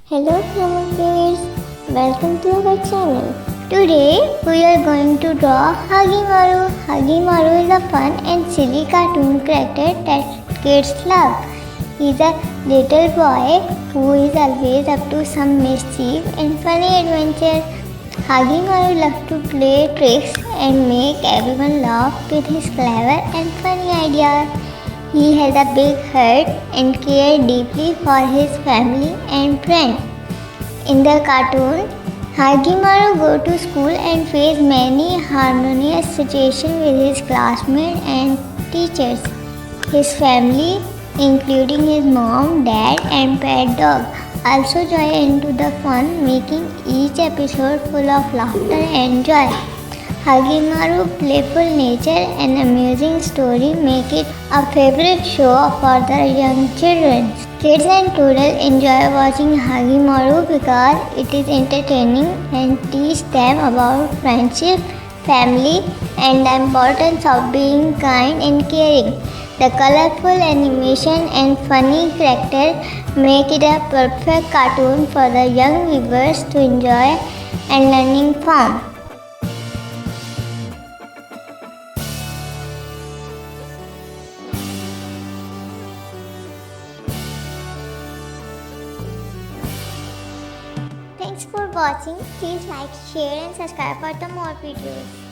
Hello Chroma Kids, welcome to our channel. Today we are going to draw Hagemaru. Hagemaru is a fun and silly cartoon character that kids love. He is a little boy who is always up to some mischief and funny adventure. Hagemaru loves to play tricks and make everyone laugh with his clever and funny ideas. He has a big heart and cares deeply for his family and friends. In the cartoon, Hagemaru goes to school and faces many harmonious situations with his classmates and teachers. His family, including his mom, dad, and pet dog, also join into the fun, making each episode full of laughter and joy. Hagemaru's playful nature and amusing story make it a favorite show for the young children. Kids and toddlers enjoy watching Hagemaru because it is entertaining and teaches them about friendship, family, and the importance of being kind and caring. The colorful animation and funny characters make it a perfect cartoon for the young viewers to enjoy and learning from. Thanks for watching. Please like, share and subscribe for the more videos.